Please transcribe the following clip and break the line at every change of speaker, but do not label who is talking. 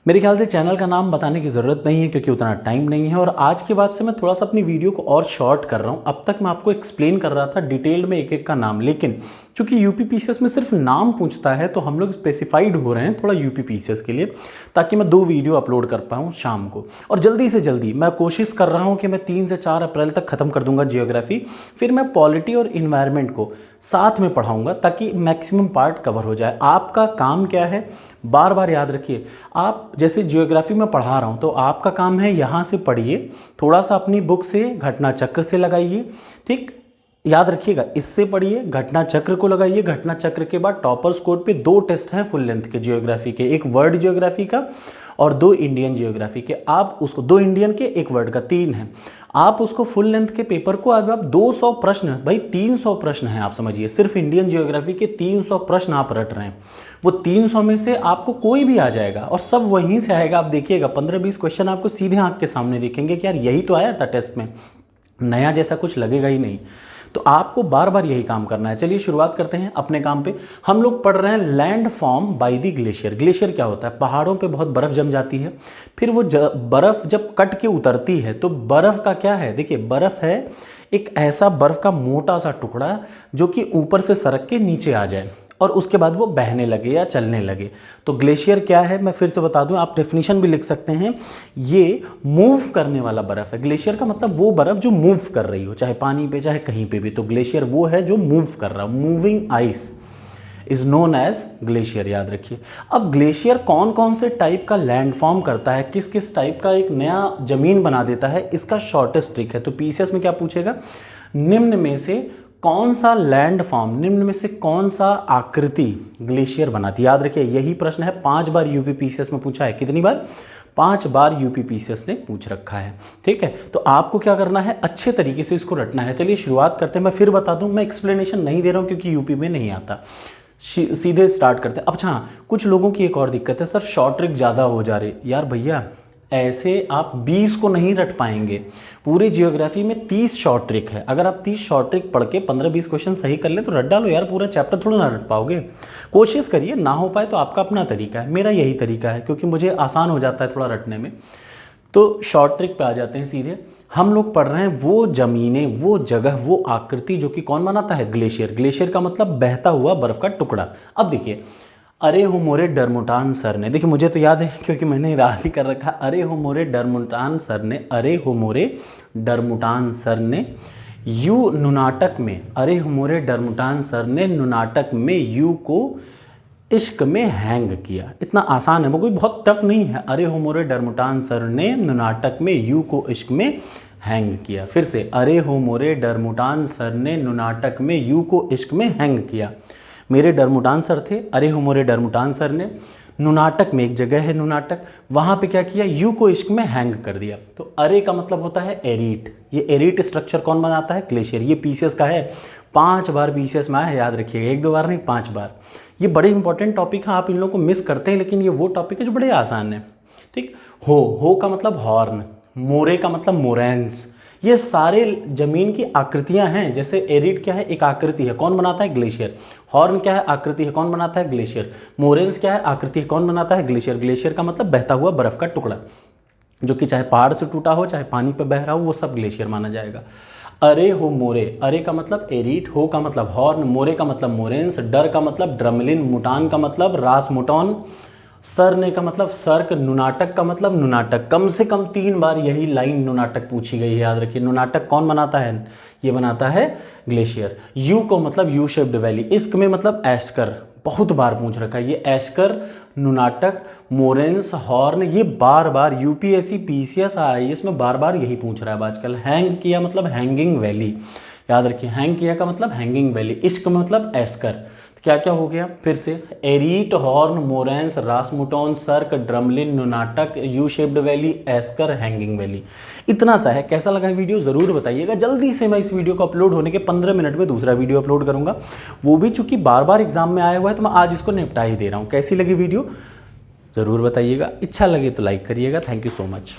मेरे ख्याल से चैनल का नाम बताने की ज़रूरत नहीं है क्योंकि उतना टाइम नहीं है, और आज के बाद से मैं थोड़ा सा अपनी वीडियो को और शॉर्ट कर रहा हूँ। अब तक मैं आपको एक्सप्लेन कर रहा था डिटेल में एक एक का नाम, लेकिन चूंकि यूपी पीसीएस में सिर्फ नाम पूछता है तो हम लोग स्पेसिफाइड हो रहे हैं थोड़ा यूपी पीसीएस के लिए, ताकि मैं 2 वीडियो अपलोड कर पाऊँ शाम को। और जल्दी से जल्दी मैं कोशिश कर रहा हूँ कि मैं 3 से 4 अप्रैल तक ख़त्म कर दूंगा जियोग्राफी। फिर मैं पॉलिटी और इन्वायरमेंट को साथ में पढ़ाऊंगा ताकि मैक्सिमम पार्ट कवर हो जाए। आपका काम क्या है, बार बार याद रखिए, आप जैसे जियोग्राफी में पढ़ा रहा हूँ तो आपका काम है यहाँ से पढ़िए, थोड़ा सा अपनी बुक से घटना चक्र से लगाइए, ठीक, याद रखिएगा, इससे पढ़िए, घटना चक्र को लगाइए। घटना चक्र के बाद टॉपर्स कोड पे 2 टेस्ट हैं फुल लेंथ के जियोग्राफी के, एक वर्ल्ड जियोग्राफी का और 2 इंडियन जियोग्राफी के। आप उसको 2 इंडियन के 1 वर्ल्ड का 3 है, आप उसको फुल लेंथ के पेपर को अब आप 200 प्रश्न, भाई 300 प्रश्न हैं, आप समझिए सिर्फ इंडियन जियोग्राफी के 300 प्रश्न आप रट रहे हैं। वो 300 में से आपको कोई भी आ जाएगा और सब वहीं से आएगा। आप देखिएगा 15-20 क्वेश्चन आपको सीधे आंख के सामने दिखेंगे कि यार यही तो आया था टेस्ट में, नया जैसा कुछ लगेगा ही नहीं। तो आपको बार बार यही काम करना है। चलिए शुरुआत करते हैं अपने काम पे। हम लोग पढ़ रहे हैं land form by the glacier. Glacier क्या होता है? पहाड़ों पे बहुत बर्फ जम जाती है, फिर वो बर्फ जब कट के उतरती है तो बर्फ का क्या है, देखिए बर्फ है एक ऐसा बर्फ का मोटा सा टुकड़ा जो कि ऊपर से सरक के नीचे आ जाए और उसके बाद वो बहने लगे या चलने लगे। तो ग्लेशियर क्या है, मैं फिर से बता दूं, आप डेफिनेशन भी लिख सकते हैं, ये मूव करने वाला बर्फ है। ग्लेशियर का मतलब वो बर्फ जो मूव कर रही हो, चाहे पानी पे चाहे कहीं पे भी। तो ग्लेशियर वो है जो मूव कर रहा हो, moving ice is known as glacier, याद रखिए। अब ग्लेशियर कौन कौन से टाइप का लैंड फॉर्म करता है, किस किस टाइप का एक नया जमीन बना देता है, इसका शॉर्टेस्ट ट्रिक है। तो पीसीएस में क्या पूछेगा, निम्न में से कौन सा लैंड फॉर्म, निम्न में से कौन सा आकृति ग्लेशियर बनाती है। याद रखिए यही प्रश्न है 5 बार यूपी पीसीएस में पूछा है। कितनी बार? 5 बार यूपी पीसीएस ने पूछ रखा है, ठीक है। तो आपको क्या करना है, अच्छे तरीके से इसको रटना है। चलिए शुरुआत करते हैं। मैं फिर बता दूं, मैं एक्सप्लेनेशन नहीं दे रहा हूं क्योंकि यूपी में नहीं आता, सीधे स्टार्ट करते हैं। अच्छा हाँ, कुछ लोगों की एक और दिक्कत है, सर शॉर्ट ट्रिक ज़्यादा हो जा रही। यार भैया ऐसे आप 20 को नहीं रट पाएंगे। पूरी जियोग्राफी में 30 शॉर्ट ट्रिक है। अगर आप 30 शॉर्ट ट्रिक पढ़ के 15-20 क्वेश्चन सही कर ले तो रट डालो यार, पूरा चैप्टर थोड़ा ना रट पाओगे। कोशिश करिए, ना हो पाए तो आपका अपना तरीका है, मेरा यही तरीका है क्योंकि मुझे आसान हो जाता है थोड़ा रटने में। तो शॉर्ट ट्रिक पे आ जाते हैं सीधे। हम लोग पढ़ रहे हैं वो जमीनें, वो जगह, वो आकृति जो कि कौन बनाता है, ग्लेशियर। ग्लेशियर का मतलब बहता हुआ बर्फ का टुकड़ा। अब देखिए, अरे हो मोरे डरमुटान सर ने, देखिए मुझे तो याद है क्योंकि मैंने याद ही कर रखा, अरे हो मोरे डरमुटान सर ने, अरे हो मोरे डरमुटान सर ने यू नुनाटक में, अरे हो मोरे डरमुटान सर ने नुनाटक में यू को इश्क में हैंग किया। इतना आसान है, वो कोई बहुत टफ नहीं है। अरे हो मोरे डरमुटान सर ने नुनाटक में यू को इश्क में हैंग किया। फिर से, अरे हो मोरे डरमुटान सर ने नुनाटक में यू को इश्क में हैंग किया। मेरे डरमुटान सर थे, अरे हो मोरे डरमुटान सर ने नुनाटक में, एक जगह है नुनाटक, वहाँ पे क्या किया, यू को इश्क में हैंग कर दिया। तो अरे का मतलब होता है एरीट। ये एरीट स्ट्रक्चर कौन बनाता है, ग्लेशियर। ये पीसीएस का है, 5 बार पीसीएस में आया है, याद रखिएगा, 1-2 बार नहीं 5 बार। ये बड़े इंपॉर्टेंट टॉपिक है, आप इन लोगों को मिस करते हैं, लेकिन ये वो टॉपिक है जो बड़े आसान है, ठीक। हो का मतलब हॉर्न, मोरे का मतलब मोरेंस। ये सारे जमीन की आकृतियां हैं। जैसे एरिड क्या है, एक आकृति है, कौन बनाता है, ग्लेशियर। हॉर्न क्या है, आकृति है, कौन बनाता है, ग्लेशियर। मोरेंस क्या है, आकृति है, कौन बनाता है, ग्लेशियर। ग्लेशियर का मतलब बहता हुआ बर्फ का टुकड़ा जो कि चाहे पहाड़ से टूटा हो चाहे पानी पर बह रहा हो, वो सब ग्लेशियर माना जाएगा। अरे हो मोरे, अरे का मतलब एरीट, हो का मतलब हॉर्न, मोरे का मतलब मोरेंस, डर का मतलब ड्रमलिन, मुटान का मतलब रासमुटॉन, सरने का मतलब सर्क, नुनाटक का मतलब नुनाटक। कम से कम 3 बार यही लाइन नुनाटक पूछी गई है, याद रखिए। नुनाटक कौन बनाता है, ये बनाता है ग्लेशियर। यू को मतलब यू शेप्ड वैली। इश्क में मतलब एस्कर, बहुत बार पूछ रखा है ये। एस्कर, नुनाटक, मोरेंस, हॉर्न, ये बार बार यूपीएससी, पीसीएस, आईएएस में बार बार यही पूछ रहा है आजकल। हैंग किया मतलब हैंगिंग वैली, याद रखिए। हैंग किया का मतलब हैंगिंग वैली। इश्क मतलब एस्कर। क्या क्या हो गया फिर से, arete, horn, moraines, roche moutonnee, cirque, drumlin, nunatak, U shaped valley, esker, hanging valley. इतना सा है। कैसा लगा वीडियो ज़रूर बताइएगा। जल्दी से मैं इस वीडियो को अपलोड होने के 15 मिनट में दूसरा वीडियो अपलोड करूंगा, वो भी चूंकि बार बार एग्जाम में आया हुआ है तो मैं आज इसको निपटा ही दे रहा हूँ। कैसी लगी वीडियो ज़रूर बताइएगा, अच्छा लगे तो लाइक करिएगा। Thank you so much.